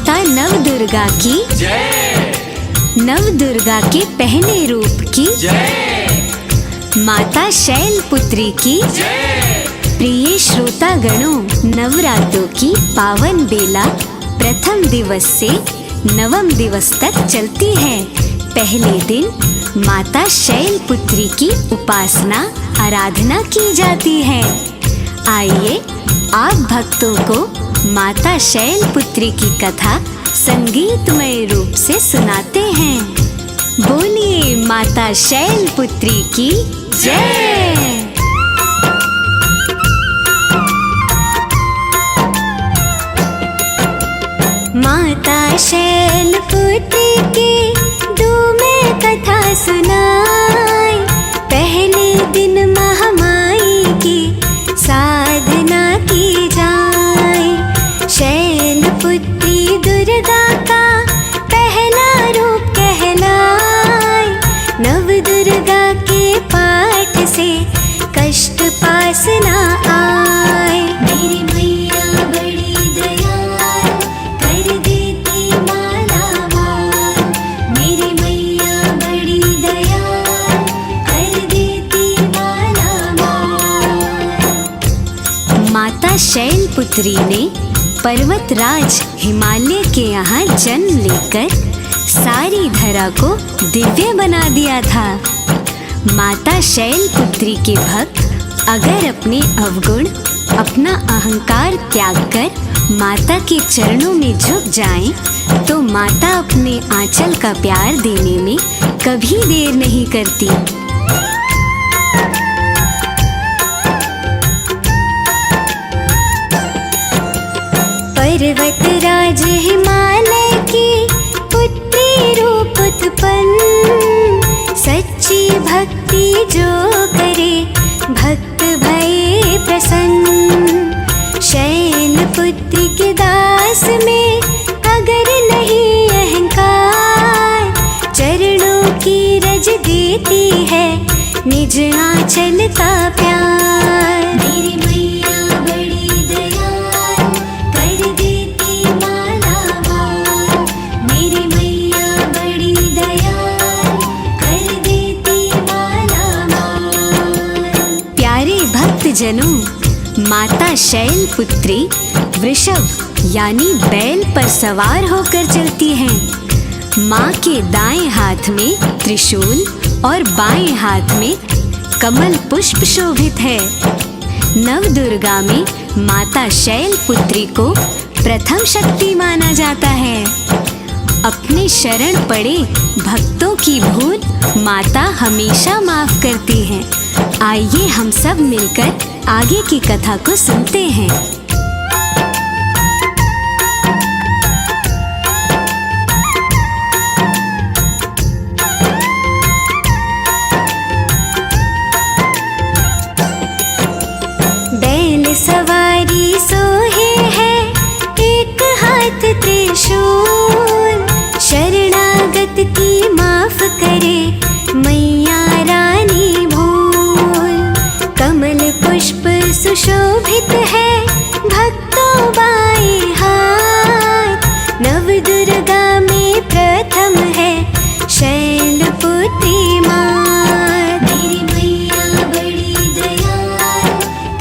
माता नव दुर्गा की जय। नव दुर्गा के पहले रूप की जय। माता शैलपुत्री की जय। प्रिय श्रोतागणों, नवरात्रों की पावन बेला प्रथम दिवस से नवम दिवस तक चलती है। पहले दिन माता शैलपुत्री की उपासना आराधना की जाती है। आइए आप भक्तों को माता शैलपुत्री की कथा संगीतमय रूप से सुनाते हैं। बोलिए माता शैलपुत्री की जय। माता शैलपुत्री की मैं कथा सुनाई। पहले दिन महामाई की साधना की जाए। शैलपुत्री दुर्गा का पहला रूप कहलाए। नव दुर्गा के पाठ से कष्ट पास ना आए। मेरी मैया बड़ी दयाल कर देती माला माल। मेरी मैया बड़ी दयाल कर देती माला माल। माता शैलपुत्री ने पर्वतराज हिमालय के यहाँ जन्म लेकर सारी धरा को दिव्य बना दिया था। माता शैलपुत्री के भक्त अगर अपने अवगुण, अपना अहंकार त्याग कर माता के चरणों में झुक जाएं, तो माता अपने आंचल का प्यार देने में कभी देर नहीं करती। पर्वतराज हिमालय की पुत्री रूप उत्पन्न। सच्ची भक्ति जो करे भक्त भये प्रसन्न। शैलपुत्री के दास में अगर नहीं अहंकार, चरणों की रज देती है निज आंचल का प्यार। मेरी मैया बड़ी दयाल कर देती माला माल। मेरी मैया बड़ी दयाल कर देती माला माल। प्यारे भक्तजनों, माता शैलपुत्री वृषभ यानी बैल पर सवार होकर चलती हैं। माँ के दाएं हाथ में त्रिशूल और बाएं हाथ में कमल पुष्प शोभित है। नव दुर्गा में माता शैलपुत्री को प्रथम शक्ति माना जाता है। अपने शरण पड़े भक्तों की भूल माता हमेशा माफ करती है। आइए हम सब मिलकर आगे की कथा को सुनते हैं। बैल सवारी सोहे है एक हाथ त्रिशूल। शरणागत की माफ करे मैया रानी भूल। कमल पुष्प सुशोभित है भक्तों बाएं हाथ। नव दुर्गा में प्रथम है शैलपुत्री माँ। मेरी मैया बड़ी दयाल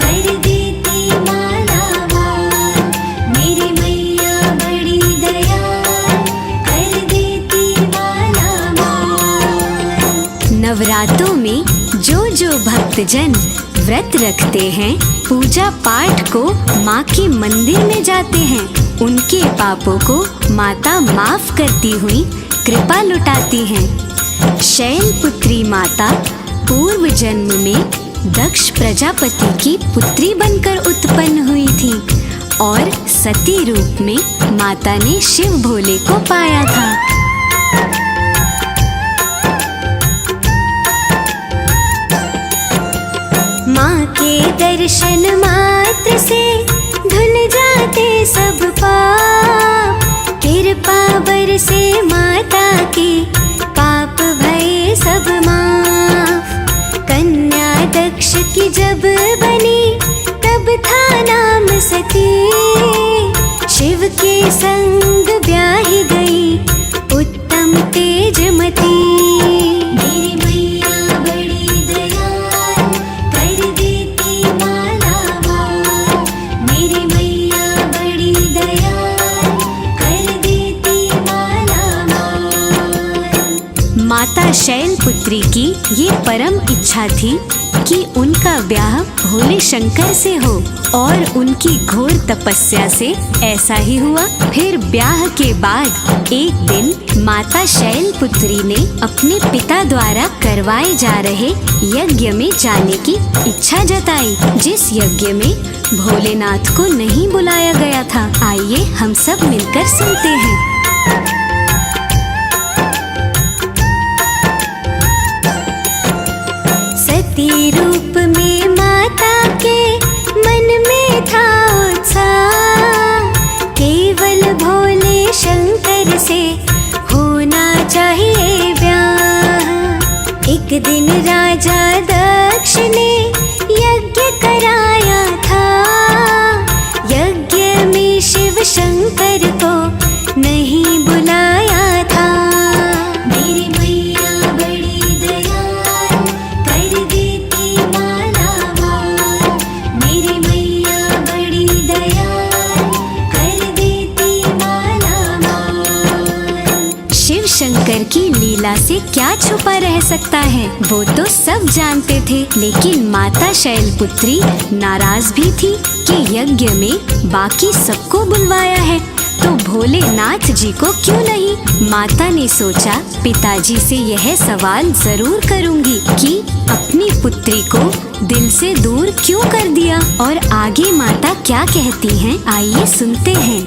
कर देती माला माल। मेरी मैया बड़ी दयाल कर देती माला माल। नवरात्रों में जो भक्तजन व्रत रखते हैं, पूजा पाठ को माँ के मंदिर में जाते हैं, उनके पापों को माता माफ करती हुई कृपा लुटाती हैं। शैलपुत्री माता पूर्व जन्म में दक्ष प्रजापति की पुत्री बनकर उत्पन्न हुई थी और सती रूप में माता ने शिव भोले को पाया था। माँ के दर्शन मात्र से धुल जाते सब पाप। कृपा बरसे माता की पाप भये सब माफ। कन्या दक्ष की जब बनी तब था नाम सती। शिव के संग शैलपुत्री की ये परम इच्छा थी कि उनका ब्याह भोले शंकर से हो, और उनकी घोर तपस्या से ऐसा ही हुआ। फिर ब्याह के बाद एक दिन माता शैलपुत्री ने अपने पिता द्वारा करवाए जा रहे यज्ञ में जाने की इच्छा जताई, जिस यज्ञ में भोलेनाथ को नहीं बुलाया गया था। आइए हम सब मिलकर सुनते हैं। सती रूप में माता के मन में था उत्साह, केवल भोले शंकर से होना चाहिए ब्याह। एक दिन राजा दक्ष ने यज्ञ कराया था, यज्ञ में शिव शंकर को नहीं बुलाया था। मेरी मैया बड़ी दयाल, कर देती मालामाल। मेरी मैया बड़ी दयाल, कर देती मालामाल। शिव शंकर की लीला से क्या छुपा रह सकता है, वो तो सब जानते थे। लेकिन माता शैलपुत्री नाराज भी थी कि यज्ञ में बाकी सबको बुलवाया है, तो भोलेनाथ जी को क्यों नहीं। माता ने सोचा पिताजी से यह सवाल जरूर करूंगी कि अपनी पुत्री को दिल से दूर क्यों कर दिया। और आगे माता क्या कहती हैं, आइए सुनते हैं।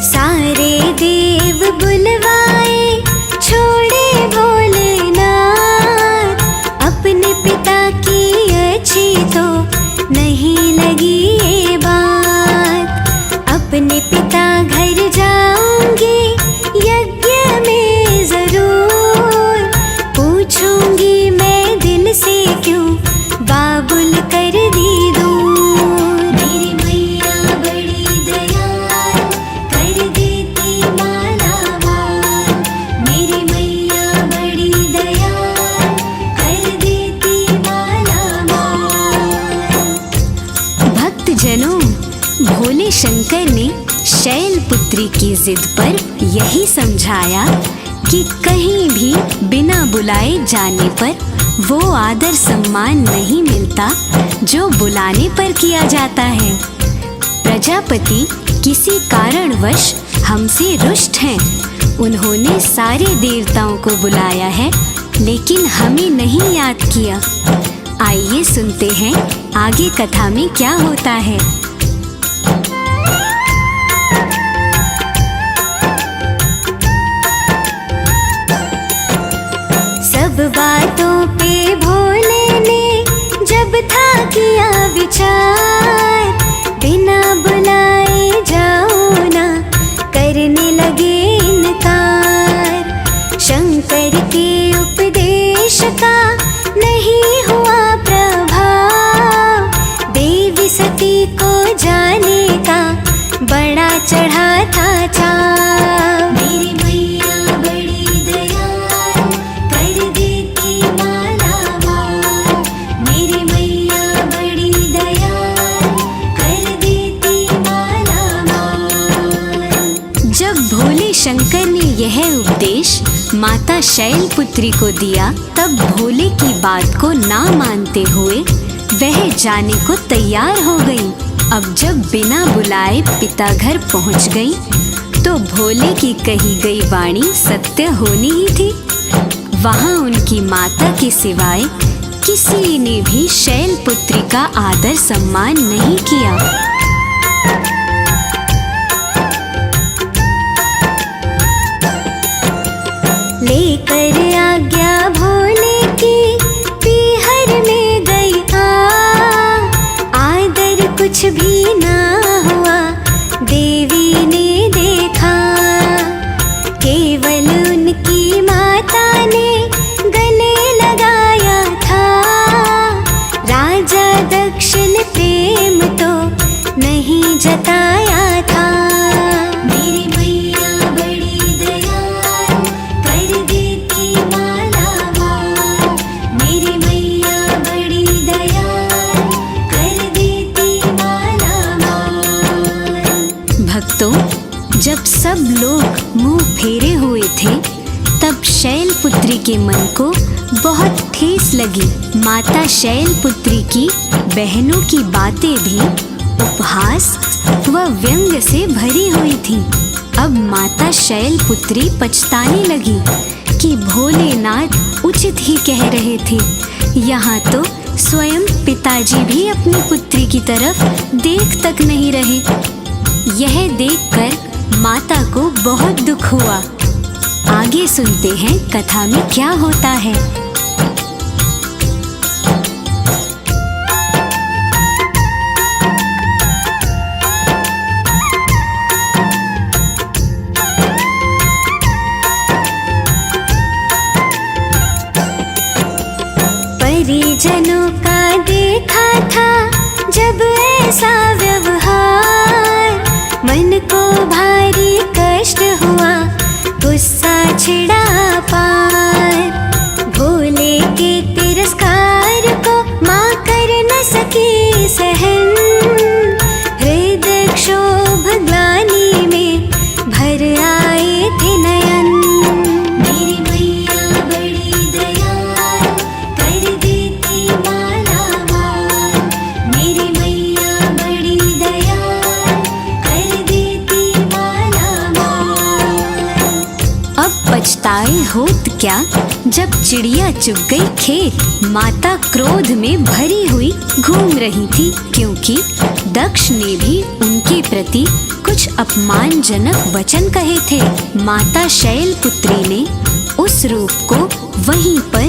सारे देव बुलवाए, छोड़े भोलेनाथ। अपने पिता की अच्छी तो नहीं लगी ये बात। अपने पिता घर जाऊंगी, यज्ञ में जरूर पूछूंगी मैं दिल से क्यों बाबुल कर दी दूर। मेरी मैया बड़ी दयाल, कर देती मालामाल। मेरी मैया बड़ी दयाल, कर देती मालामाल। भक्तजनों, भोले शंकर ने शैलपुत्री की जिद पर यही समझाया कि कहीं भी बिना बुलाए जाने पर वो आदर सम्मान नहीं मिलता जो बुलाने पर किया जाता है। प्रजापति किसी कारणवश हमसे रुष्ट हैं। उन्होंने सारे देवताओं को बुलाया है, लेकिन हमें नहीं याद किया। आइए सुनते हैं आगे कथा में क्या होता है। सब बातों पे भोले ने जब था किया विचार, बिना बुलाए जाओ ना करने लगे इनकार। शंकर के उपदेश का नहीं हुआ प्रभाव, देवी सती को जाने का बड़ा चढ़ा था चाव। मेरी मैया बड़ी दयाल, कर देती मालामाल। मेरी मैया बड़ी दयाल, कर देती मालामाल। जब भोले शंकर ने यह उपदेश माता शैलपुत्री को दिया, तब भोले की बात को ना मानते हुए वह जाने को तैयार हो गई। अब जब बिना बुलाए पिता घर पहुंच गई, तो भोले की कही गई वाणी सत्य होनी ही थी। वहां उनकी माता के सिवाय किसी ने भी शैलपुत्री का आदर सम्मान नहीं किया। लेकर आज्ञा भोले की पीहर में गई आदर कुछ भी ना हुआ, देवी ने देखा। केवल उनकी माता ने गले लगाया था, राजा दक्ष ने प्रेम तो नहीं जताया था। मेरी मैया बड़ी दयाल, कर देती मालामाल। मेरी मैया जब सब लोग मुंह फेरे हुए थे तब शैलपुत्री के मन को बहुत ठेस लगी। माता शैलपुत्री की बहनों की बातें भी उपहास व व्यंग से भरी हुई थीं। अब माता शैलपुत्री पछताने लगी कि भोलेनाथ उचित ही कह रहे थे। यहाँ तो स्वयं पिताजी भी अपनी पुत्री की तरफ देख तक नहीं रहे। यह देखकर माता को बहुत दुख हुआ। आगे सुनते हैं कथा में क्या होता है। परिजनों का देखा था जब ऐसा व्यवहार, मन को भारी कष्ट हुआ, गुस्सा छिड़ा पार। भोले के तिरस्कार को माँ कर न सकी सहन, हृदय क्षोभ ग्लानि में भर आए थे नयन। मेरी मैया बड़ी दयाल, कर देती माला माल। मेरी मैया बड़ी दयाल, कर देती माला माल। अब पछताए होत क्या जब चिड़िया चुग गई खेत। माता क्रोध में भरी हुई घूम रही थी, क्योंकि दक्ष ने भी उनके प्रति कुछ अपमानजनक वचन कहे थे। माता शैलपुत्री ने उस रूप को वहीं पर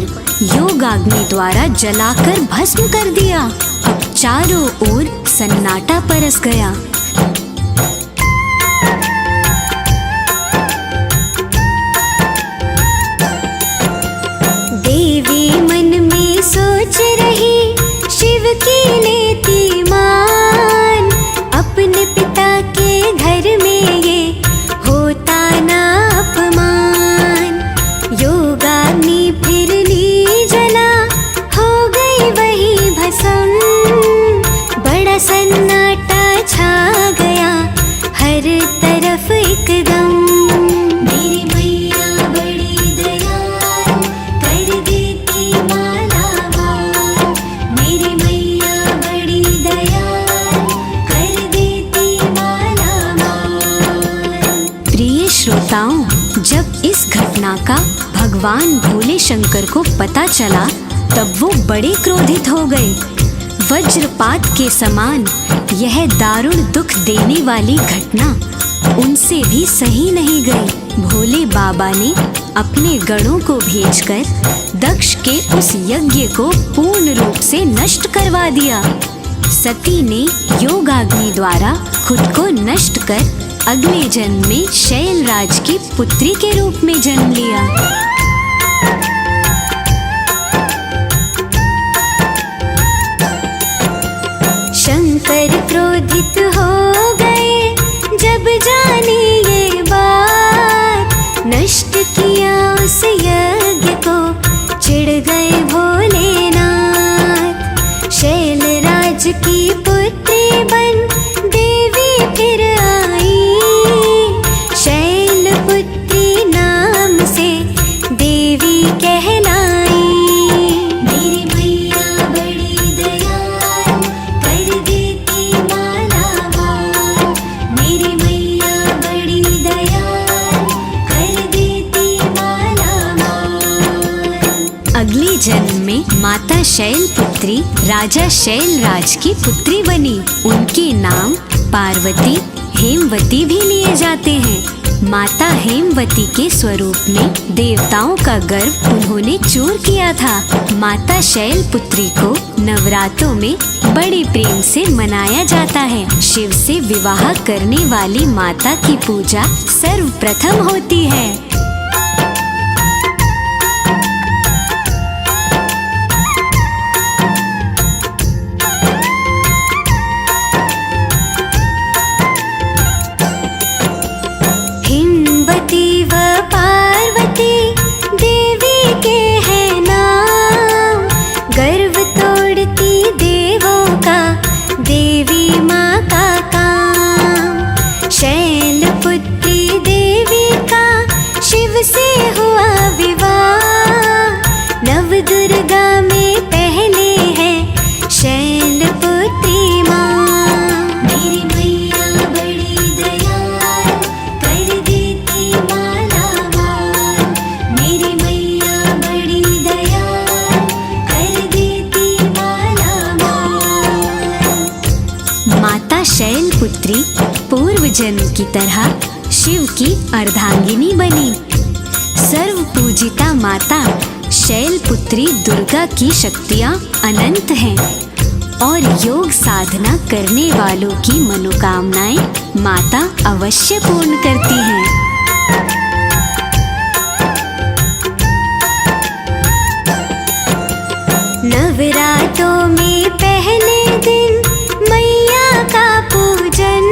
योगाग्नि द्वारा जलाकर भस्म कर दिया। अब चारों ओर सन्नाटा परस गया। देवी मन में सोच रही, शिव की लेती मान। अपने पिता के घर में ये होता ना अपमान। योगाग्नि फिर ली जला, हो गई वही भस्म। बड़ा सन्नाटा छा गया हर तरफ एकदम। मेरी मैया बड़ी दयाल, कर देती माला माल। मेरी मैया बड़ी दयाल, कर देती माला माल। प्रिय श्रोताओं, जब इस घटना का भगवान भोले शंकर को पता चला तब वो बड़े क्रोधित हो गए। वज्रपात के समान यह दारुण दुख देने वाली घटना उनसे भी सही नहीं गई। भोले बाबा ने अपने गणों को भेजकर दक्ष के उस यज्ञ को पूर्ण रूप से नष्ट करवा दिया। सती ने योगाग्नि द्वारा खुद को नष्ट कर अगले जन्म में शैलराज की पुत्री के रूप में जन्म लिया। शंकर क्रोधित हो गए जब जाने ये बात। नष्ट किया उस यज्ञ को, चिढ़ गए भोलेनाथ। शैलराज की पुत्री बन देवी फिर आई। शैलपुत्री नाम से देवी कहलाई। मेरी मैया बड़ी दयाल, कर देती माला माल। मेरी मैया बड़ी दयाल, कर देती माला माल। अगले जन्म में माता शैलपुत्री राजा शैलराज की पुत्री बनी। उनके नाम पार्वती, हेमवती भी लिए जाते हैं। माता हेमवती के स्वरूप में देवताओं का गर्व उन्होंने चूर किया था। माता शैलपुत्री को नवरात्रों में बड़े प्रेम से मनाया जाता है। शिव से विवाह करने वाली माता की पूजा सर्वप्रथम होती है। हिमवती व पार्वती देवी के हैं नाम। गर्व तोड़ती देवों का, देवी माँ का काम। शैलपुत्री जन्म की तरह शिव की अर्धांगिनी बनी। सर्व पूजिता माता शैलपुत्री दुर्गा की शक्तियाँ अनंत हैं और योग साधना करने वालों की मनोकामनाएं माता अवश्य पूर्ण करती हैं। नवरात्रों में पहले दिन मैया का पूजन,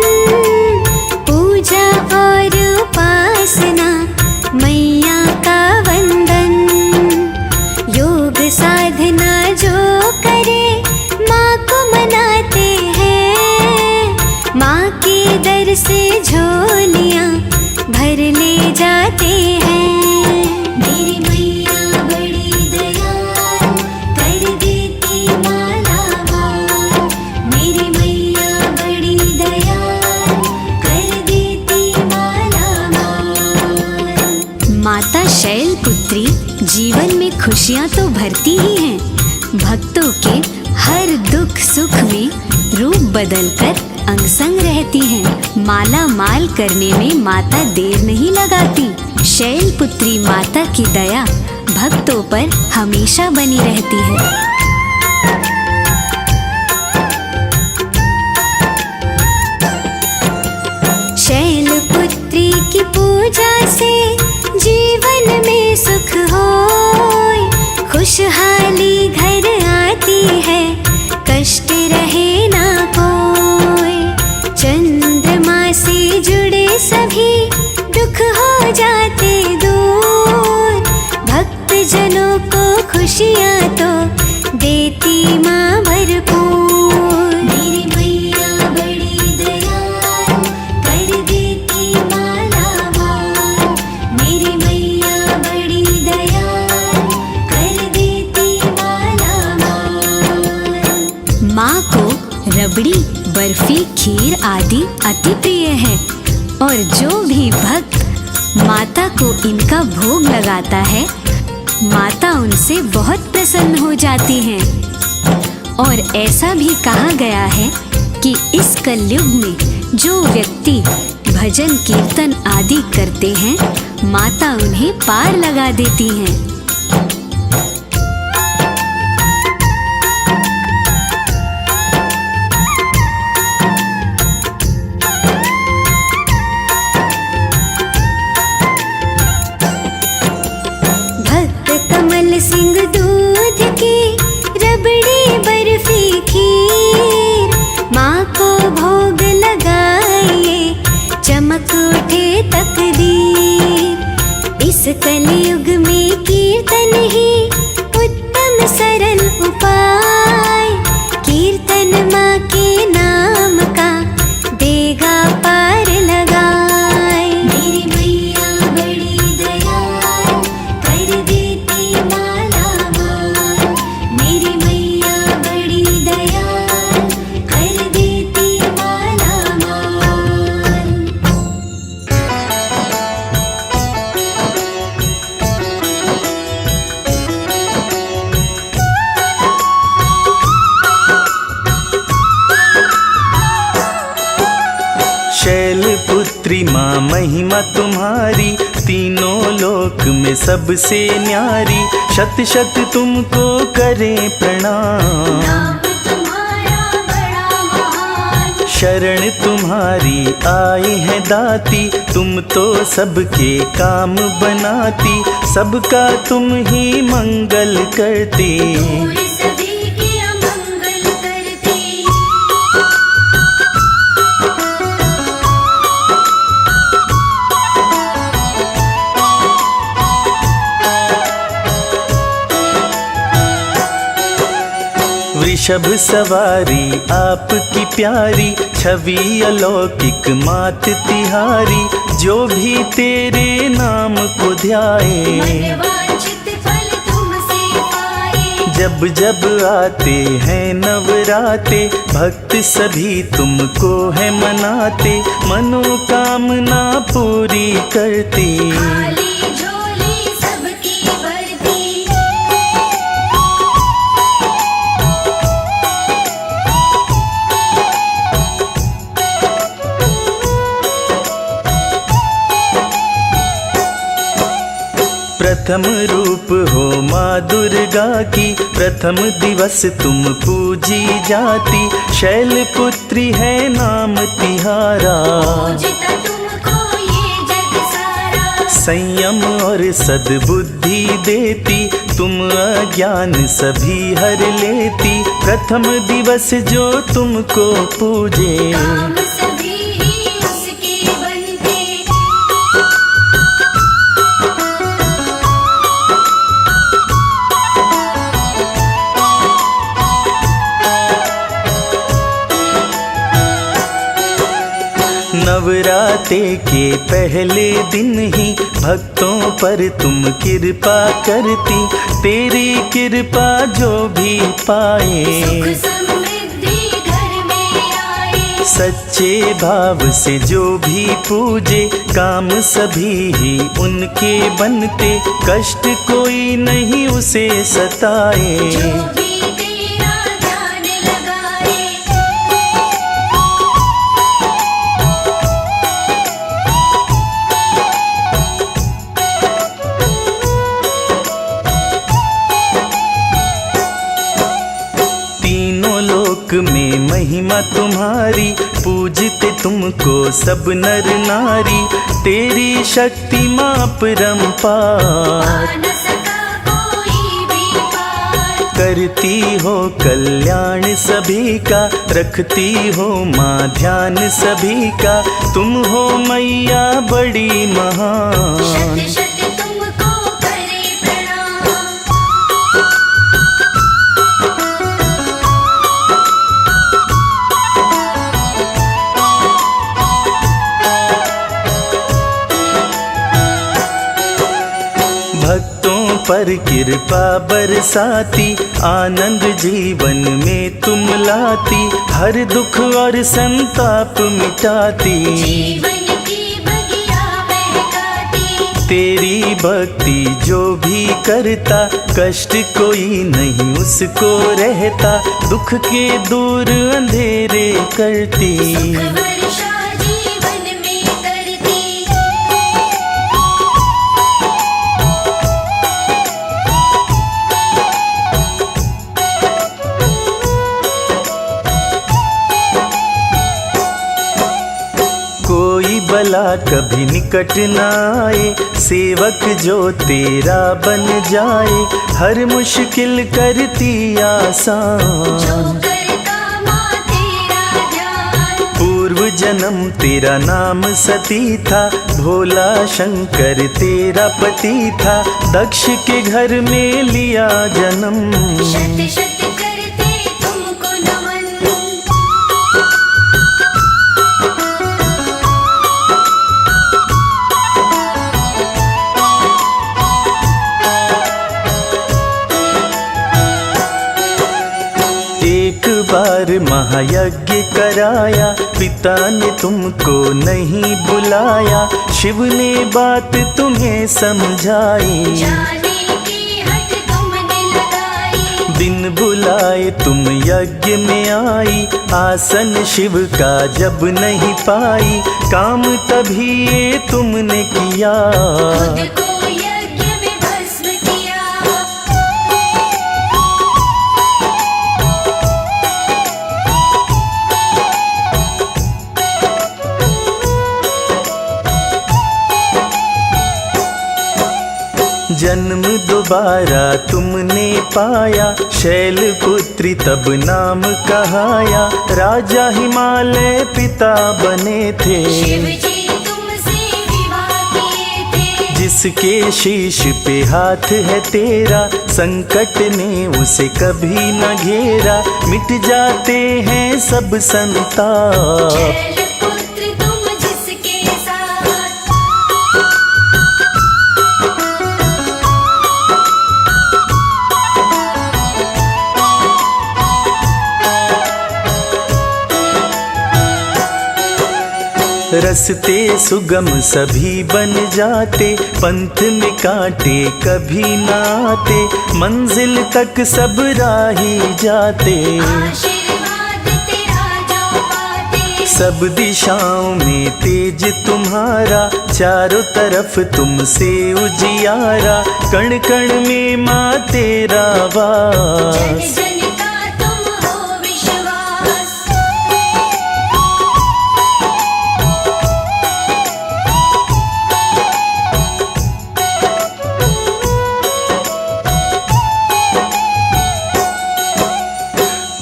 पूजा और उपासना, मैया का वंदन। योग साधना जो करे माँ को मनाते हैं, माँ के दर से झोलियाँ भर ले जाते हैं। मेरी मैया बड़ी दयाल, कर देती मालामाल। मेरी मैया बड़ी दयाल, कर देती मालामाल। माता शैलपुत्री जीवन में खुशियाँ तो भरती ही हैं, भक्तों के हर दुख सुख में रूप बदलकर अंग संग रहती हैं। माला माल करने में माता देर नहीं लगाती। शैलपुत्री माता की दया भक्तों पर हमेशा बनी रहती है। शैलपुत्री की पूजा से जीवन में सुख होए, खुशहाली घर आती है, कष्ट रहे ना कोई। चंद्रमा से जुड़े सभी दुख हो जाते दूर, भक्त जनों को खुशियाँ तो देती माँ भरपूर। मेरी मैया बड़ी दयाल, कर देती मालामाल। मेरी मैया बड़ी दयाल, कर देती मालामाल। माँ को रबड़ी, बर्फी, खीर आदि अति प्रिय है और जो भी भक्त माता को इनका भोग लगाता है, माता उनसे बहुत प्रसन्न हो जाती हैं। और ऐसा भी कहा गया है कि इस कलयुग में जो व्यक्ति भजन कीर्तन आदि करते हैं, माता उन्हें पार लगा देती हैं। सिंह दूध की रबड़ी, बर्फी, खीर, माँ को भोग लगाइए, चमक उठे तकदीर। इस कलयुग में कीर्तन ही उत्तम सरल उपाय, कीर्तन माँ के नाम का देगा पार लगाए। मेरी मैया बड़ी दयाल, कर देती मालामाल। मेरी मैया बड़ी दयाल, कर देती मालामाल। शैलपुत्री माँ महिमा तुम्हारी, तीनों लोक में सबसे न्यारी। शत शत तुमको करें प्रणाम, नाम तुम्हारा बड़ा महान। शरण तुम्हारी आए हैं दाती। तुम तो सबके काम बनाती, सबका तुम ही मंगल करती। दूर सभी के अमंगल करती। वृषभ सवारी आपकी प्यारी, छवि अलौकिक मात तिहारी। जो भी तेरे नाम को ध्याए, मनवांछित फल तुमसे पाए। जब जब आते हैं नवराते, भक्त सभी तुमको है मनाते। मनोकामना पूरी करती, खाली झोली सबकी भरती। प्रथम रूप हो माँ दुर्गा की, प्रथम दिवस तुम पूजी जाती। शैलपुत्री है नाम तिहारा, पूजता तुमको ये जग सारा। संयम और सद्बुद्धि देती, तुम अज्ञान सभी हर लेती। प्रथम दिवस जो तुमको पूजे, काम सभी ही उसके बनते। नवरात्रे के पहले दिन ही भक्तों पर तुम कृपा करती। तेरी कृपा जो भी पाए, सुख समृद्धि घर में आए। सच्चे भाव से जो भी पूजे, काम सभी ही उनके बनते। कष्ट कोई नहीं उसे सताए, जो भी तेरा ध्यान लगाए। तीनों लोक में महिमा तुम्हारी, पूजते तुमको सब नर नारी। तेरी शक्ति माँ परम्पार, न सका कोई भी पार। करती हो कल्याण सभी का, रखती हो माँ ध्यान सभी का। तुम हो मैया बड़ी महान, शत शत तुमको करे प्रणाम। भक्तों पर कृपा बरसाती। आनंद जीवन में तुम लाती, हर दुख और संताप मिटाती। जीवन की बगिया महकाती। तेरी भक्ति जो भी करता, कष्ट कोई नहीं उसको रहता। दुख के दूर अंधेरे करती, सुख वर्षा जीवन में करती। कोई भला कभी निकट न आए, सेवक जो तेरा बन जाए। हर मुश्किल करती जो आसान, करता माँ तेरा ध्यान। पूर्व जन्म तेरा नाम सती था। भोला शंकर तेरा पति था, दक्ष के घर में लिया जन्म। शत शत करते तुमको नमन। एक बार महायज्ञ कराया, पिता ने तुमको नहीं बुलाया। शिव ने बात तुम्हें समझाई, जाने की हट तुमने लगाई। दिन बुलाए तुम यज्ञ में आई। आसन शिव का जब नहीं पाई, काम तभी ये तुमने किया। खुद को यज्ञ में भस्म किया। जन्म दोबारा तुमने पाया, शैलपुत्री तब नाम कहाया। राजा हिमालय पिता बने थे, शिव जी तुमसे विवाह किए थे। जिसके शीश पे हाथ है तेरा, संकट ने उसे कभी न घेरा। मिट जाते हैं सब संताप, शैलपुत्र तुम जिसके साथ। रस्ते सुगम सभी बन जाते, पंथ में कांटे कभी न आते। मंजिल तक सब राही जाते, आशीर्वाद तेरा जो पाते। सब दिशाओं में तेज तुम्हारा, चारों तरफ तुमसे उजियारा। कण कण में माँ तेरा जन वास। जन का तुम हो विश्वास।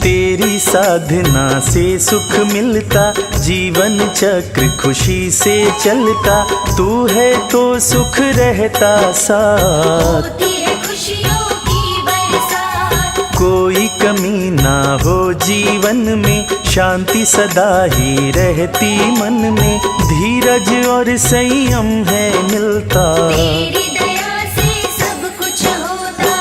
तेरी साधना से सुख मिलता, जीवन चक्र खुशी से चलता, तू है तो सुख रहता साथ। होती है खुशियों की बरसात। कोई कमी ना हो जीवन में, शांति सदा ही रहती मन में, धीरज और संयम है मिलता। तेरी दया से सब कुछ होता।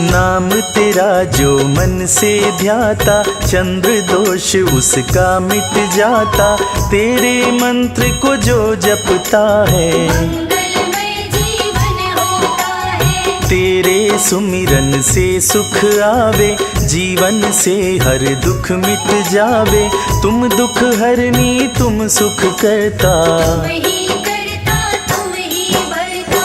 नाम तेरा जो मन से ध्याता, चंद्र दोष उसका मिट जाता, तेरे मंत्र को जो जपता है, मंगलमय जीवन होता है। तेरे सुमिरन से सुख आवे, जीवन से हर दुख मिट जावे, तुम दुख हरनी तुम सुख करता। तुम ही करता तुम ही बढ़ता।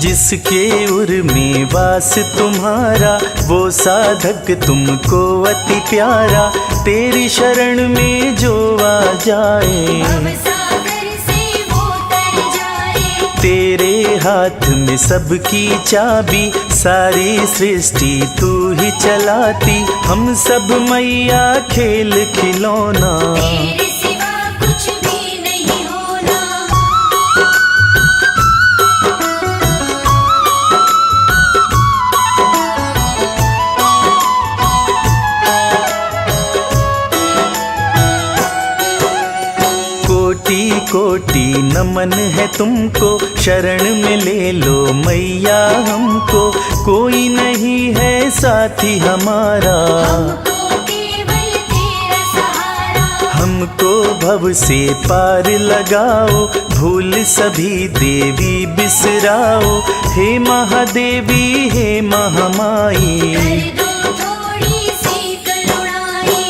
जिसके उर में वास तुम्हारा, वो साधक तुमको अति प्यारा, तेरी शरण में जो आ जाए, भवसागर से वो तर जाए। तेरे हाथ में सबकी चाबी, सारी सृष्टि तू ही चलाती, हम सब मैया खेल खिलौना। तेरे सिवा कुछ भी नहीं होना। कोटि कोटि नमन है तुमको, शरण में ले लो मैया हमको, कोई नहीं है साथी हमारा, हमको केवल तेरा सहारा। हमको भव से पार लगाओ, भूल सभी देवी बिसराओ, हे महादेवी हे महामाई। कर दो थोड़ी सी करुणाई।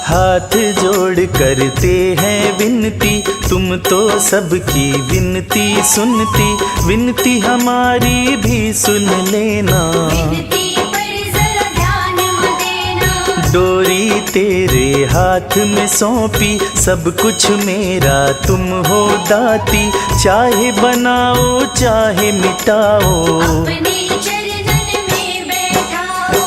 हाथ जोड़ करते हैं विनती, तुम तो सबकी विनती सुनती, विनती हमारी भी सुन लेना। विनती पर जरा ध्यान देना। डोरी तेरे हाथ में सौंपी, सब कुछ मेरा तुम हो दाती, चाहे बनाओ चाहे मिटाओ। अपने चरणन में बैठाओ।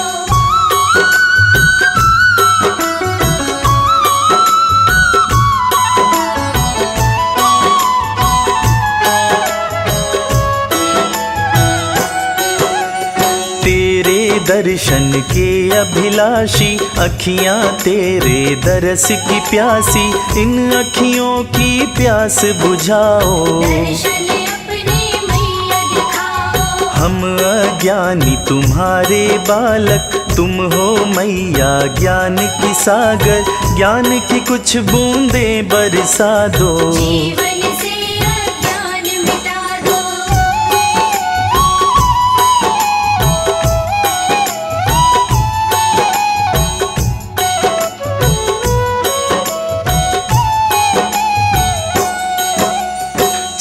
तेरे दर्शन के अभिलाषी, अखियां तेरे दरस की प्यासी, इन अखियों की प्यास बुझाओ। दर्शन अपने मैया दिखाओ। हम अज्ञानी तुम्हारे बालक, तुम हो मैया ज्ञान की सागर, ज्ञान की कुछ बूंदें बरसा दो। जीवन से अज्ञान मिटा दो।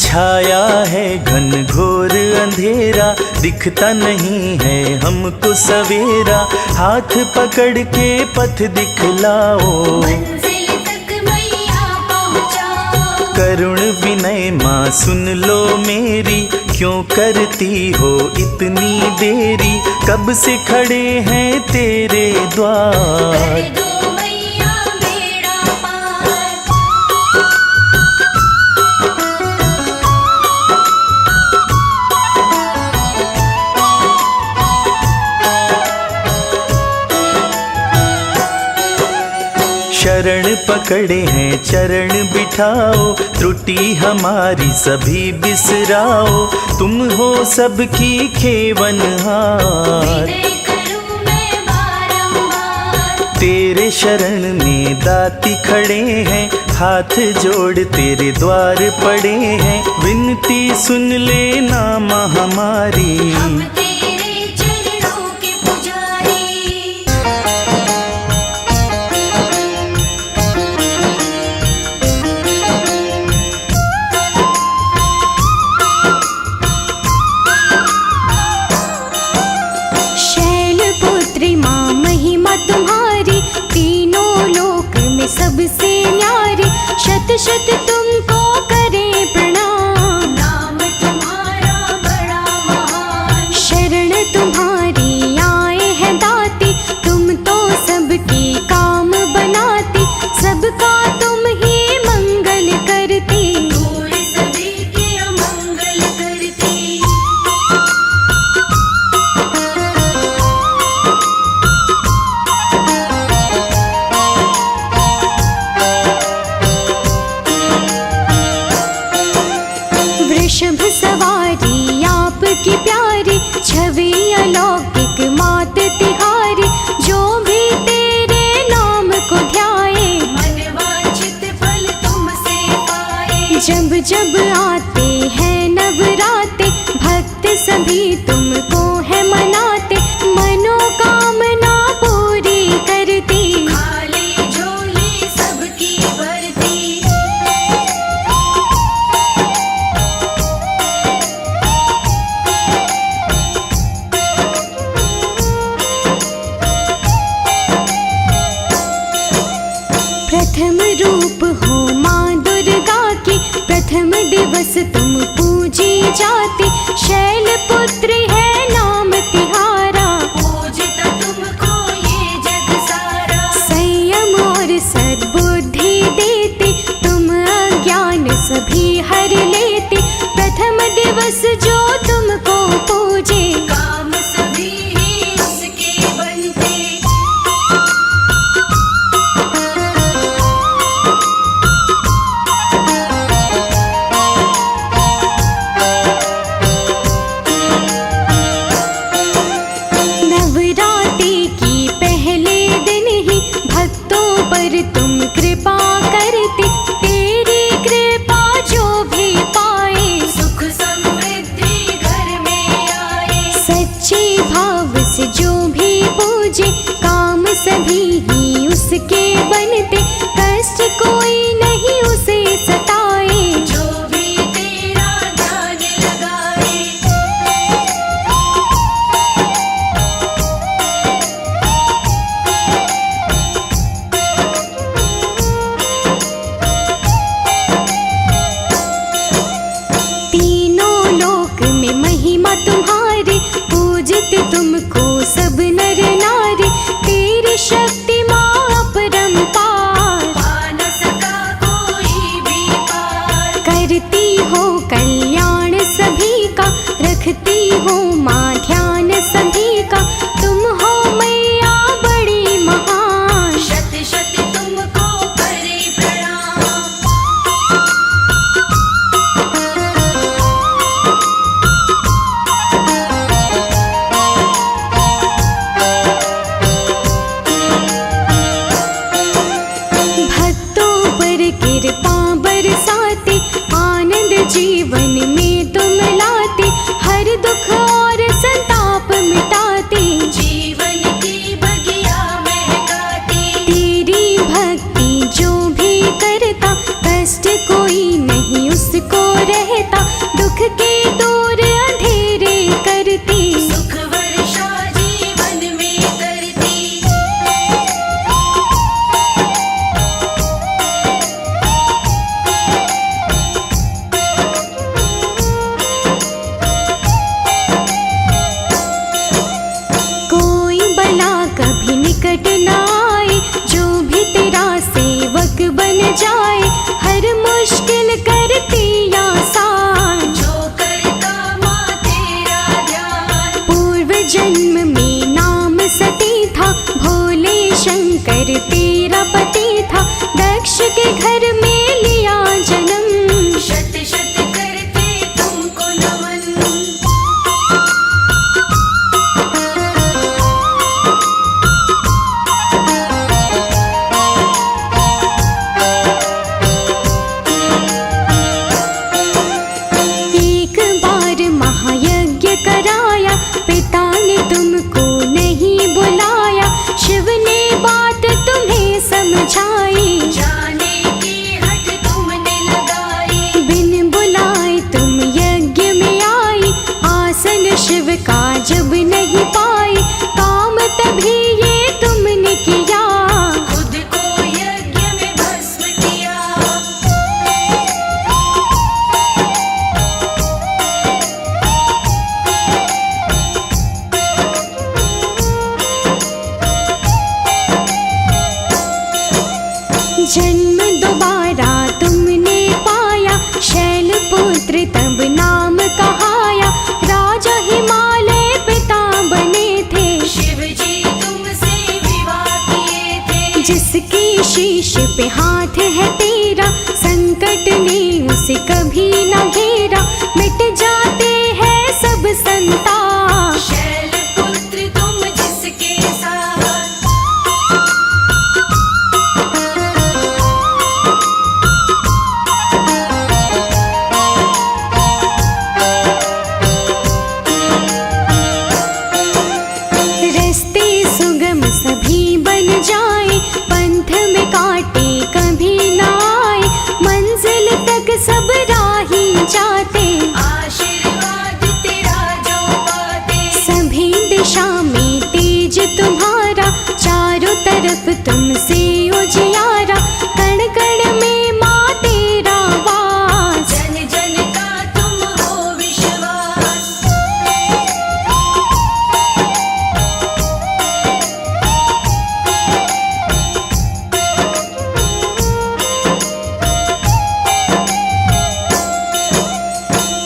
छाया है घन घोर अंधेरा, दिखता नहीं है हमको सवेरा, हाथ पकड़ के पथ दिखलाओ। मंजिल तक मैया पहुँचाओ। करुण विनय माँ सुन लो मेरी, क्यों करती हो इतनी देरी, कब से खड़े हैं तेरे द्वार। कर दो मैया बेड़ा पार। शरण पकड़े हैं चरण बिठाओ, त्रुटि हमारी सभी बिसराओ, तुम हो सबकी खेवनहार। विनय करूं मैं बारंबार, तेरे शरण में दाती खड़े हैं, हाथ जोड़ तेरे द्वार पड़े हैं, विनती सुन लेना माँ हमारी। हम तेरे चरणों के पुजारी। शैलपुत्री माँ महिमा तुम्हारी, तीनों लोक में सबसे न्यारी, शत शत तुमको करे प्रणाम। नाम तुम्हारा बड़ा महान, शरण तुम्हारी आए हैं दाती, तुम तो सबके काम बनाती, सबका तुम ही मंगल करती। दूर सभी के अमंगल करती। वृषभ सवारी आपकी प्यारी, छवि अलौकिक मात तिहारी, जो भी तेरे नाम को ध्याए, मन वांछित फल तुमसे पाए। जब जब आते हैं नवराते, भक्त सभी तुमको है मनाते, मनोकामना पूरी करती। खाली झोली सबकी भरती। प्रथम रूप हो माँ दुर्गा की, प्रथम दिवस तुम पूजी जाती, शैलपुत्री है नाम तिहारा। पूजता तुमको ये जग सारा। संयम और सद्बुद्धि देती, तुम अज्ञान सभी हर लेती, प्रथम दिवस जो तुमको पूजे, काम सभी ही उसके बनते। नवरात्रि की पहले दिन ही भक्तों पर तुम कृपा करती, तेरी कृपा जो भी पाए, सुख समृद्धि घर में आए। सच्चे भाव से जो भी पूजे, काम सभी ही उसके बनते, कष्ट कोई नहीं उसे सताए। जो भी तेरा ध्यान लगाए। तीनों लोक में महिमा तुम्हारी, पूजते तुमको सब नर नारी, तेरी शक्ति माँ अपरंपार। पा न सका कोई भी पार। करती हो कल्याण सभी का, रखती हो माँ ध्यान सभी का, तुम हो मैया बड़ी महान। शत शत तुमको करे प्रणाम। भक्तों पर कृपा बरसाती, आनंद जीवन में तुम लाती, हर दुख और संताप मिटाती, जीवन की बगिया महकाती। तेरी भक्ति जो भी करता, कष्ट कोई नहीं उसको रहता, दुख के दूर अंधेरे करती। सुख वर्षा जीवन में करती। कोई बला कभी निकट न आए, जो भी तेरा सेवक बन जाए, हर मुश्किल करती आसान। जो करता माँ तेरा ध्यान। पूर्व जन्म में नाम सती था, भोले शंकर तेरा पति था, जन्म दोबारा तुमने पाया, शैलपुत्र तब नाम कहाया। राजा हिमालय पिता बने थे, शिव जी तुमसे विवाह किए थे। जिसके शीश पे हाथ है तेरा, संकट ने उसे कभी न घेरा। मिट जाते हैं सब संताप, शैलपुत्र तुम जिसके साथ। रस्ते सुगम सभी बन जाए, पंथ में काटे कभी न आए। मंजिल तक सब राही जाते, आशीर्वाद तेरा जो पाते। सभी दिशा में तेज तुम्हारा, चारों तरफ तुमसे उजियारा। कण कण में माँ तेरा वास, जन जन का तुम हो विश्वास।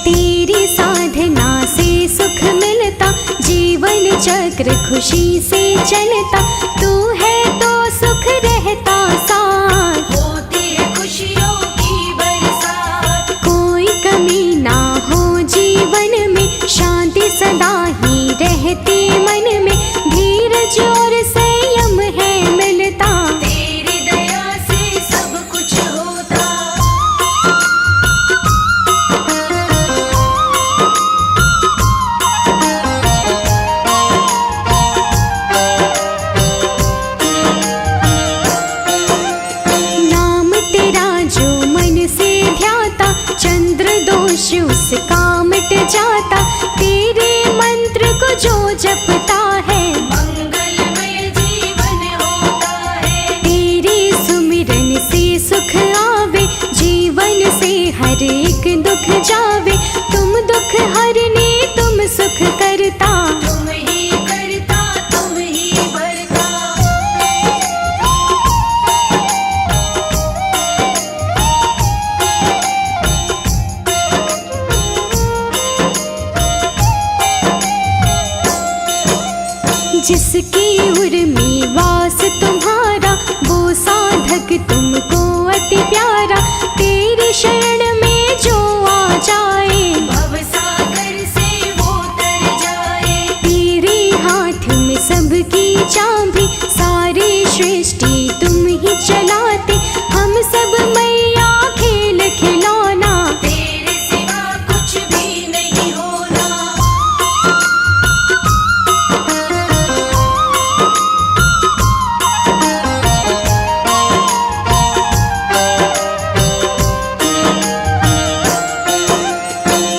तेरी साधना से सुख मिलता, जीवन चक्र खुशी से चलता। तू है तो सुख रहता साथ, होती है खुशियों की बरसात। कोई कमी ना हो जीवन में, शांति सदा ही रहती मन में। धीरज और संयम है मिलता, तेरी दया से सब कुछ होता। नाम तेरा जो मन से ध्याता, चंद्र दोष उसका मिट जाता। तेरे मंत्र को जो जपता है, मंगलमय जीवन होता है। तेरे सुमिरन से सुख आवे, जीवन से हर एक दुख जावे। तुम दुख हरने तुम सुख करता, तुम ही करता तुम ही भरता। जिसकी उर्मी वास तुम्हारा, वो साधक तुमको अति प्यारा। तेरी शरण में जो आ जाए, भवसागर से वो तर जाए। तेरे हाथ में सबकी चाबी, सारी सृष्टि तुम ही चलाते। हम सब मैया खेल खिलौना, तेरे सिवा कुछ भी नहीं होना।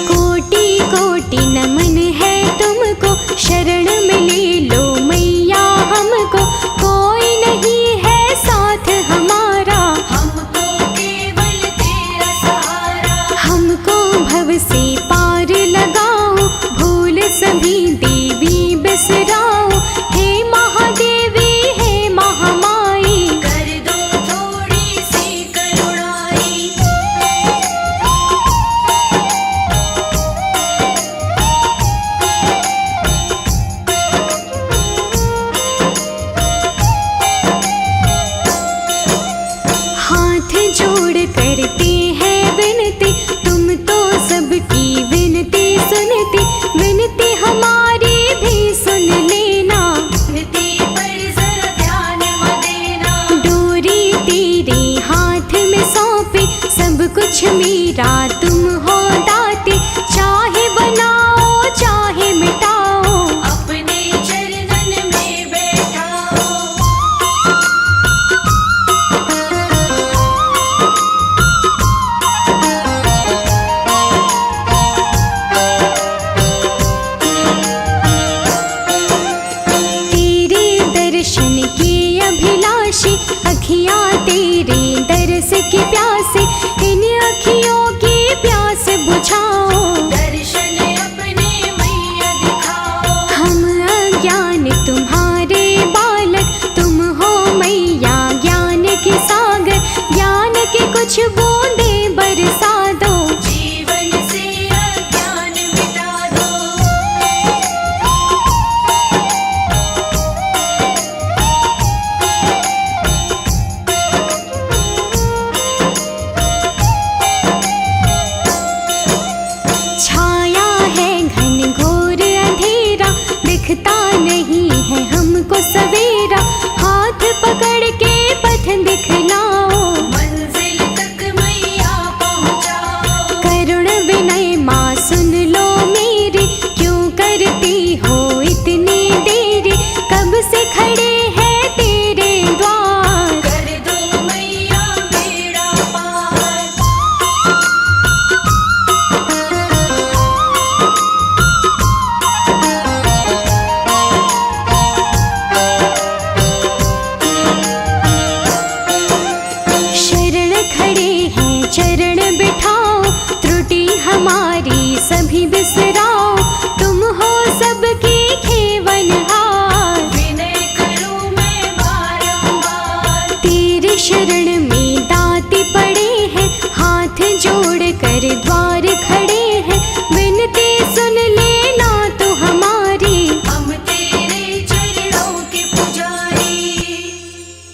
कोटि कोटि नमन है तुमको, शरण में ले लो मैया हमको। कोई नहीं है साथ हमारा, हमको केवल तेरा सहारा। हमको भव से पार लगाओ, भूल सभी देवी बिसराओ। हे महादेवी हे महामाई, कर दो थोड़ी सी करुणाई। हाथ जोड़ करते हैं विनती, तुम तो सबकी विनती सुनती। विनती हमारी भी सुन लेना, नीति पर जरा ध्यान मत देना। डोरी तेरे हाथ में सौंपे, सब कुछ मेरा तुम हो दाते। चाहे बनाओ चाहे मिटाओ, अपने चरणन में बैठाओ। तेरे दर्शन के अभिलाषी, अखियाँ तेरे दर्श की प्यासे। इन अखियों की प्यास बुझाओ, दर्शन अपने मैया दिखाओ। हम अज्ञान तुम्हारे बालक, तुम हो मैया ज्ञान के सागर।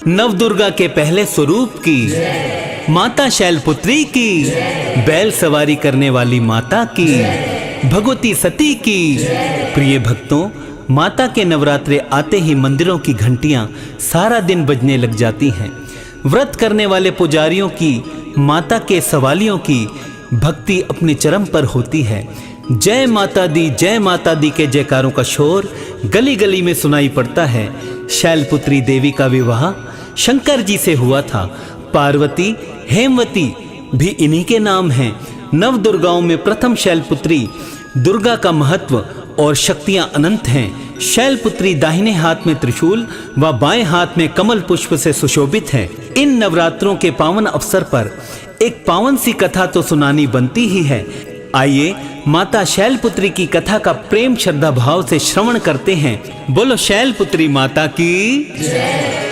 नवदुर्गा के पहले स्वरूप की, माता शैलपुत्री की, बैल सवारी करने वाली माता की, भगवती सती की। प्रिय भक्तों, माता के नवरात्रे आते ही मंदिरों की घंटियां सारा दिन बजने लग जाती हैं। व्रत करने वाले पुजारियों की, माता के सवालियों की भक्ति अपने चरम पर होती है। जय माता दी के जयकारों का शोर गली गली में सुनाई पड़ता है। शैलपुत्री देवी का विवाह शंकर जी से हुआ था। पार्वती, हेमवती भी इन्हीं के नाम हैं। नव दुर्गाओं में प्रथम शैलपुत्री दुर्गा का महत्व और शक्तियां अनंत हैं। शैलपुत्री दाहिने हाथ में त्रिशूल व बाएं हाथ में कमल पुष्प से सुशोभित है। इन नवरात्रों के पावन अवसर पर एक पावन सी कथा तो सुनानी बनती ही है। आइए माता शैलपुत्री की कथा का प्रेम श्रद्धा भाव से श्रवण करते हैं। बोलो शैलपुत्री माता की जय।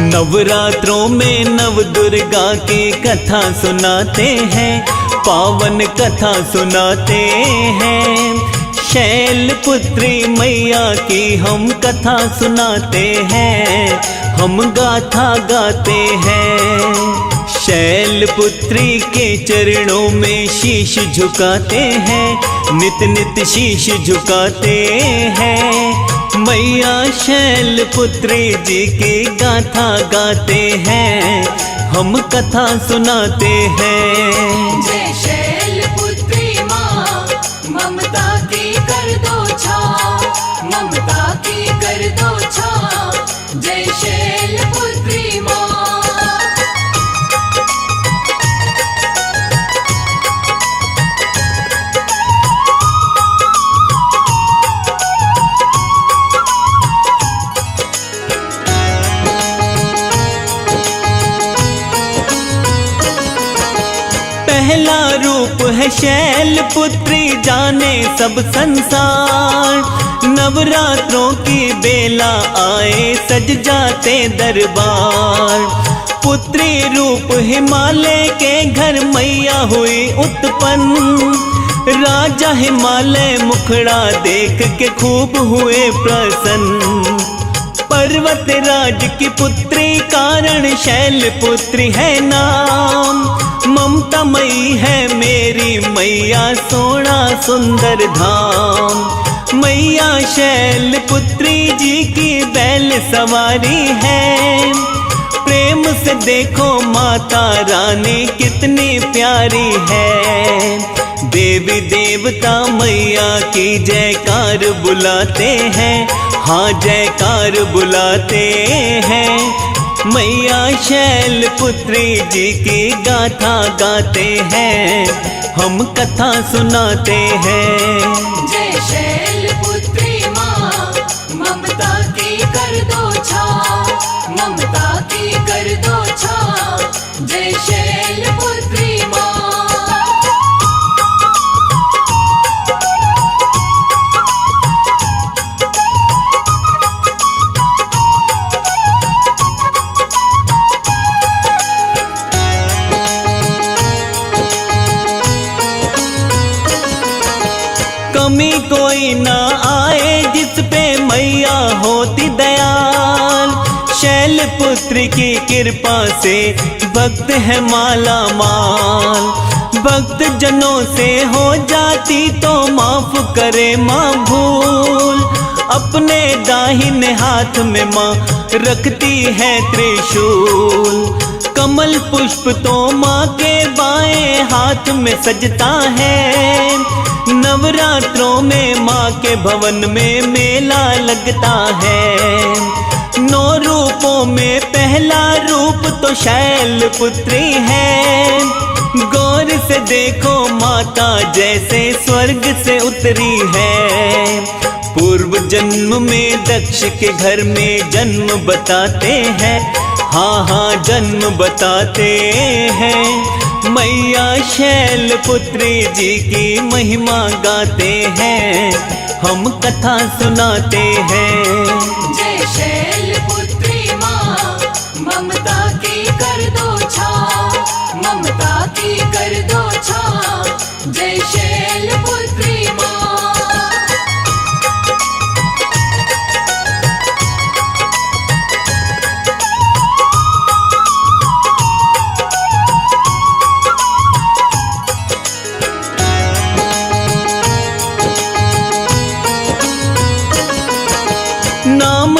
नवरात्रों में नव दुर्गा की कथा सुनाते हैं, पावन कथा सुनाते हैं। शैलपुत्री मैया की हम कथा सुनाते हैं, हम गाथा गाते हैं। शैलपुत्री के चरणों में शीश झुकाते हैं, नित नित शीश झुकाते हैं। मैया शैलपुत्री जी की गाथा गाते हैं, हम कथा सुनाते हैं। जय शैलपुत्री माँ, ममता की कर दो छाँव, ममता की कर दो छाँव। जय शैलपुत्री माँ। पहला रूप है शैलपुत्री जाने सब संसार। नवरात्रों की बेला आए सज जाते दरबार। पुत्री रूप हिमालय के घर मैया हुई उत्पन्न। राजा हिमालय मुखड़ा देख के खूब हुए प्रसन्न। पर्वत राज की पुत्री कारण शैलपुत्री है नाम। ममता मई है मेरी मैया सोना सुंदर धाम। मैया शैलपुत्री जी की बैल सवारी है। प्रेम से देखो माता रानी कितनी प्यारी है। देवी देवता मैया की जयकार बुलाते हैं, हाँ जयकार बुलाते हैं। मैया शैलपुत्री जी की गाथा गाते हैं, हम कथा सुनाते हैं। जय शैलपुत्री माँ, ममता की कर दो छाँव, ममता की कर दो छाँव। जय शैलपुत्री माँ। कमी कोई ना आए जिस पे मैया होती दयाल। शैलपुत्री की कृपा से भक्त है माला माल। भक्त जनों से हो जाती तो माफ करे माँ भूल। अपने दाहिने हाथ में माँ रखती है त्रिशूल। कमल पुष्प तो माँ के बाएं हाथ में सजता है। नवरात्रों में माँ के भवन में मेला लगता है। 9 रूपों में पहला रूप तो शैलपुत्री है। गौर से देखो माता जैसे स्वर्ग से उतरी है। पूर्व जन्म में दक्ष के घर में जन्म बताते हैं, हाँ हाँ जन्म बताते हैं। मैया शैलपुत्री जी की महिमा गाते हैं, हम कथा सुनाते हैं। जय शैलपुत्री माँ, ममता की कर दो छाँव, ममता की कर दो छाँव। जय शैलपुत्री माँ।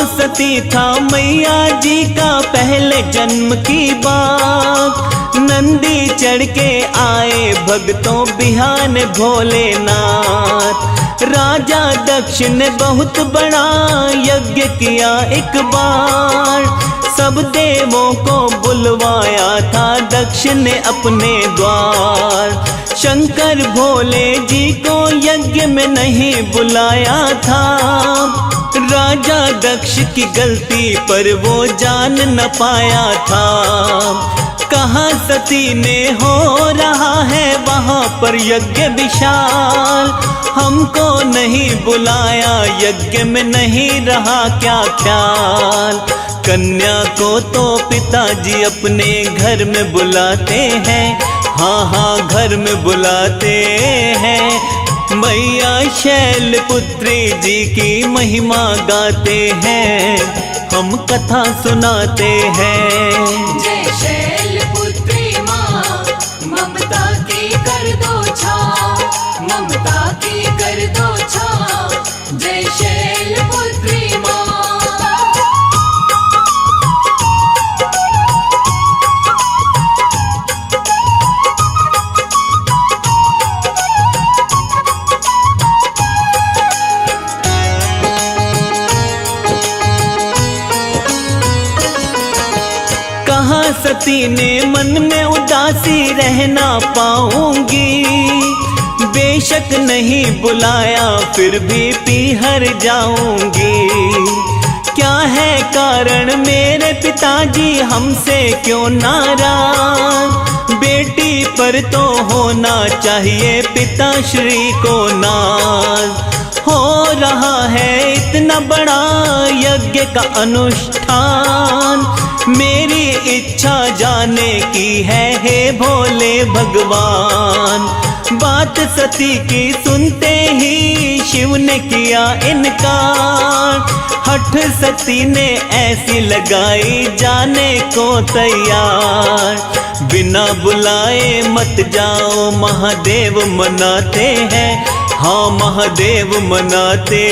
सती था मैया जी का पहले जन्म की बात। नंदी चढ़ के आए भक्तों बिहान भोलेनाथ। राजा दक्ष ने बहुत बड़ा यज्ञ किया एक बार। सब देवों को बुलवाया था दक्ष ने अपने द्वार। शंकर भोले जी को यज्ञ में नहीं बुलाया था। राजा दक्ष की गलती पर वो जान न पाया था। कहाँ सती ने हो रहा है वहाँ पर यज्ञ विशाल। हमको नहीं बुलाया यज्ञ में नहीं रहा क्या ख्याल। कन्या को तो पिताजी अपने घर में बुलाते हैं, हाँ हाँ घर में बुलाते हैं। मैया शैलपुत्री जी की महिमा गाते हैं, हम कथा सुनाते हैं। जय शैलपुत्री माँ, ममता की कर दो छाँव, ममता की कर दो छाँव। जय शैलपुत्री माँ। सती ने मन में उदासी रह ना पाऊंगी। बेशक नहीं बुलाया फिर भी पीहर जाऊंगी। क्या है कारण मेरे पिताजी हमसे क्यों नाराज। बेटी पर तो होना चाहिए पिताश्री को नाज। हो रहा है इतना बड़ा यज्ञ का अनुष्ठान। मेरी इच्छा जाने की है हे भोले भगवान। बात सती की सुनते ही शिव ने किया इनकार। हठ सती ने ऐसी लगाई जाने को तैयार। बिना बुलाए मत जाओ महादेव मनाते हैं, हाँ महादेव मनाते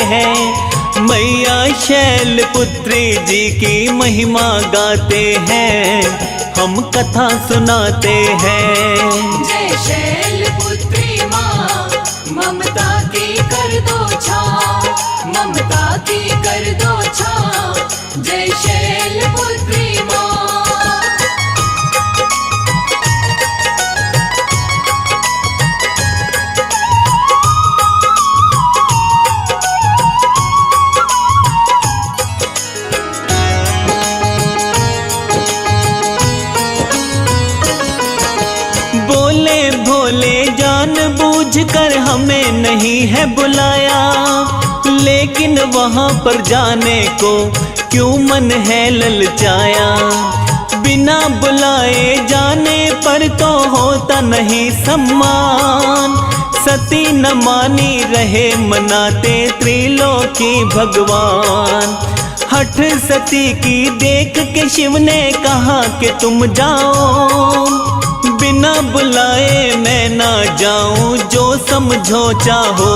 हैं। मैया शैलपुत्री जी की महिमा गाते हैं, हम कथा सुनाते हैं। जय शैलपुत्री माँ, ममता की कर दो छाँव, ममता की कर दो छाँव। जय शैलपुत्री माँ। भोले जानबूझकर हमें नहीं है बुलाया। लेकिन वहाँ पर जाने को क्यों मन है ललचाया। बिना बुलाए जाने पर तो होता नहीं सम्मान। सती न मानी रहे मनाते त्रिलोकी भगवान। हठ सती की देख के शिव ने कहा कि तुम जाओ। बिना बुलाए मैं ना जाऊं जो समझो चाहो।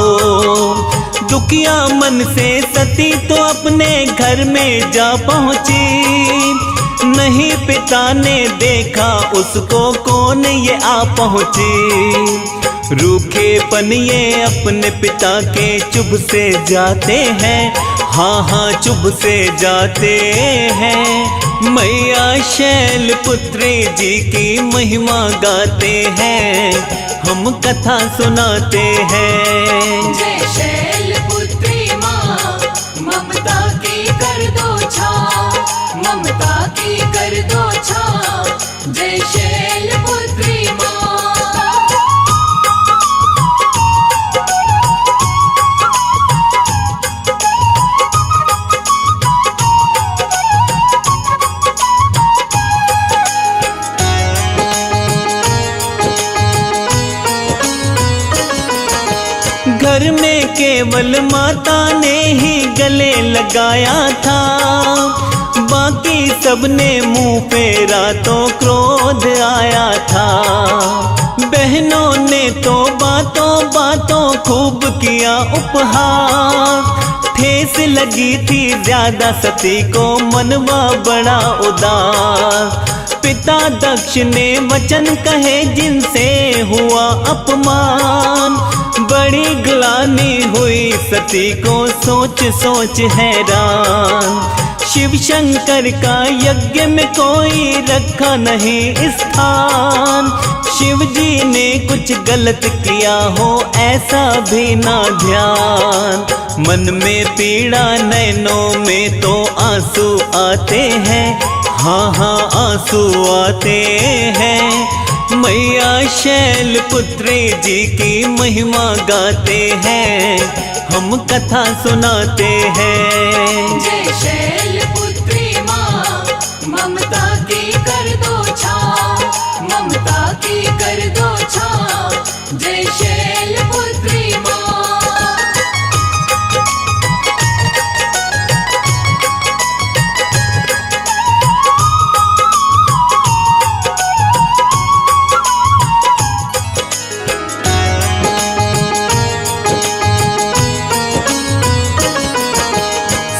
दुखिया मन से सती तो अपने घर में जा पहुंची। नहीं पिता ने देखा उसको कौन ये आ पहुंची। रूखे पन ये अपने पिता के चुभ से जाते हैं, हाँ हाँ चुभ से जाते हैं। मैया शैलपुत्री जी की महिमा गाते हैं, हम कथा सुनाते हैं। जय शैलपुत्री माँ, ममता की कर दो छाँव, ममता की कर दो छाँव। जय शैलपुत्री माँ। घर में केवल माता ने ही गले लगाया था। बाकी सबने मुंह फेरा तो क्रोध आया था। बहनों ने तो बातों बातों खूब किया उपहार। ठेस लगी थी ज्यादा सती को, मनवा बड़ा उदास। पिता दक्ष ने वचन कहे जिनसे हुआ अपमान, बड़ी ग्लानि हुई सती को सोच सोच हैरान। शिव शंकर का यज्ञ में कोई रखा नहीं स्थान, शिव जी ने कुछ गलत किया हो ऐसा भी ना ध्यान। मन में पीड़ा नैनों में तो आंसू आते हैं, हाँ हाँ आंसू आते हैं। मैया शैल पुत्री जी की महिमा गाते हैं, हम कथा सुनाते हैं। जय शैलपुत्री माँ, ममता की कर दो छाँव, ममता की कर दो छाँव। जय शैलपुत्री माँ।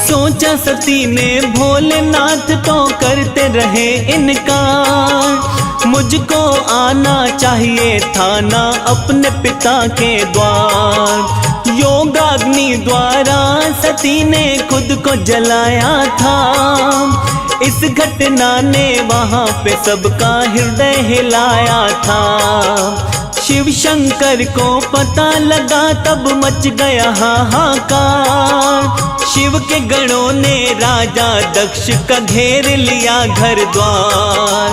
सोचा सती ने भोलेनाथ तो करते रहे इनकार, मुझको आना चाहिए था ना अपने पिता के द्वार। योगाग्नि द्वारा सती ने खुद को जलाया था, इस घटना ने वहाँ पे सबका हृदय हिलाया था। शिव शंकर को पता लगा तब मच गया हाहाकार, शिव के गणों ने राजा दक्ष का घेर लिया घर द्वार।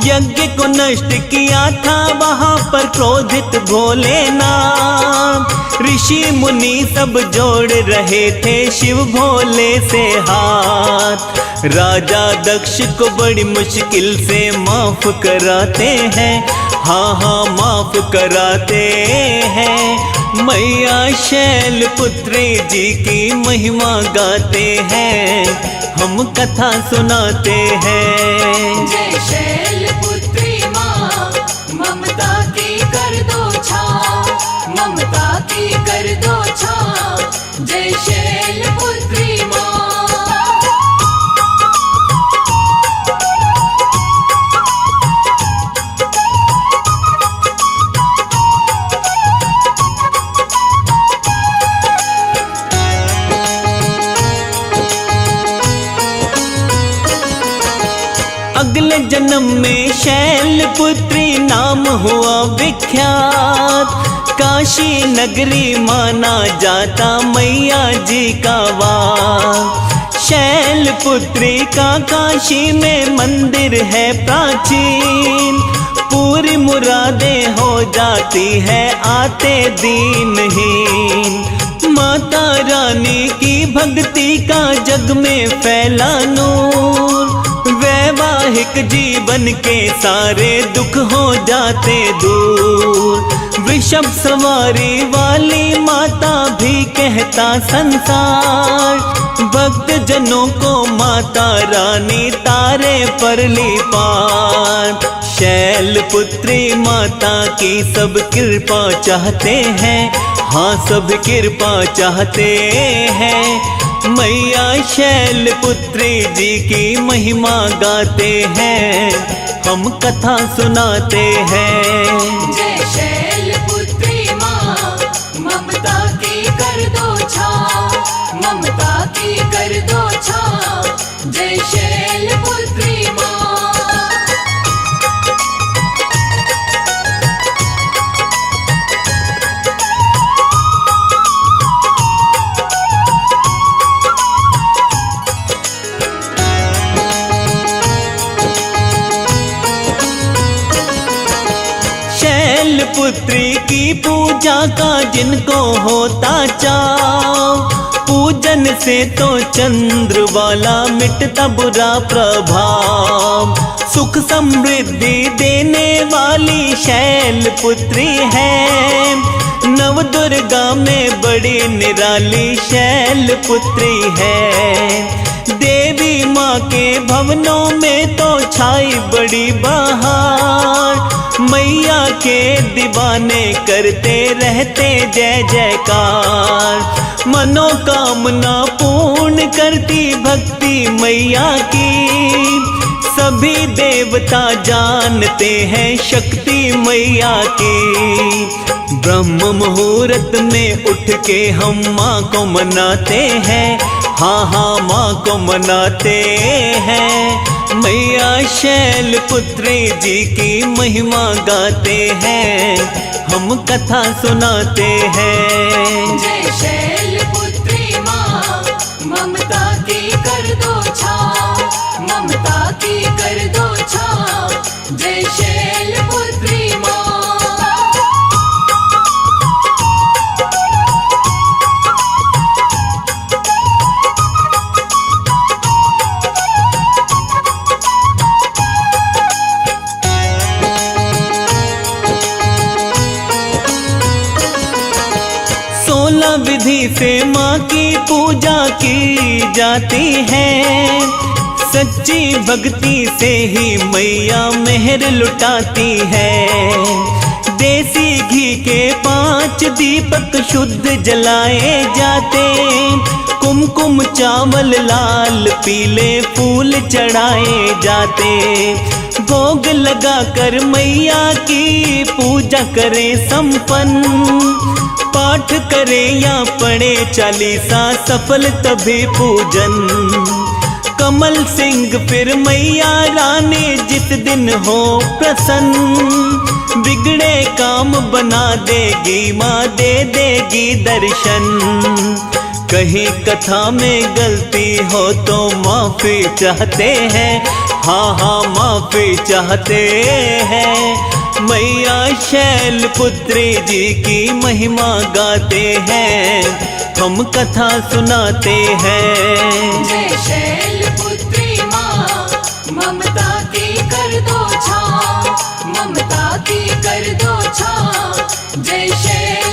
यज्ञ को नष्ट किया था वहाँ पर क्रोधित भोलेनाथ, ऋषि मुनि सब जोड़ रहे थे शिव भोले से हाथ। राजा दक्ष को बड़ी मुश्किल से माफ कराते हैं, हाँ हाँ माफ कराते हैं। मैया शैल पुत्री जी की महिमा गाते हैं, हम कथा सुनाते हैं। जय शैलपुत्री माँ, ममता की कर दो छाँव, ममता की कर दो छाँव। जय शैलपुत्री माँ। अगले जन्म में शैलपुत्री नाम हुआ विख्यात, काशी नगरी माना जाता मैया जी का वास। शैलपुत्री का काशी में मंदिर है प्राचीन, पूरी मुरादें हो जाती है आते दीनहीन। माता रानी की भक्ति का जग में फैला नूर, वैवाहिक जीवन के सारे दुख हो जाते दूर। वृषभ सवारी वाली माता भी कहता संसार, भक्त जनों को माता रानी तारे पर ली पार। शैलपुत्री माता की सब कृपा चाहते हैं, हाँ सब कृपा चाहते हैं। मैया शैलपुत्री जी की महिमा गाते हैं, हम कथा सुनाते हैं। जय शैलपुत्री माँ, ममता की कर दो छाँव, ममता की कर दो छाँव। जय शैलपुत्री माँ। पुत्री की पूजा का जिनको होता चाव, पूजन से तो चंद्र वाला मिटता बुरा प्रभाव। सुख समृद्धि देने वाली शैलपुत्री है, नव दुर्गा में बड़ी निराली शैलपुत्री है। देवी माँ के भवनों में तो छाई बड़ी बहार। मैया के दीवाने करते रहते जय जयकार। मनोकामना पूर्ण करती भक्ति मैया की। सभी देवता जानते हैं शक्ति मैया की। ब्रह्म मुहूर्त में उठ के हम माँ को मनाते हैं। हाँ हाँ माँ को मनाते हैं। मैया शैल पुत्री जी की महिमा गाते हैं, हम कथा सुनाते हैं। जय शैलपुत्री माँ, ममता की कर दो छाँव, ममता की कर दो छाँव। जय शैलपुत्री माँ। विधि से माँ की पूजा की जाती है। सच्ची भक्ति से ही मैया मेहर लुटाती है। देसी घी के 5 दीपक शुद्ध जलाए जाते। कुमकुम चावल लाल पीले फूल चढ़ाए जाते। भोग लगा कर मैया की पूजा करें संपन्न। पाठ करे या पढ़े चालीसा सफल तभी पूजन। कमल सिंह फिर मैया रानी जिस दिन हो प्रसन्न। बिगड़े काम बना देगी माँ, दे देगी दर्शन। कहीं कथा में गलती हो तो माफी चाहते हैं। हाँ हाँ माफी चाहते हैं। मैया शैल पुत्री जी की महिमा गाते हैं, हम कथा सुनाते हैं। जय शैलपुत्री माँ, ममता की कर दो छाँव, ममता की कर दो छाँव। जय शैल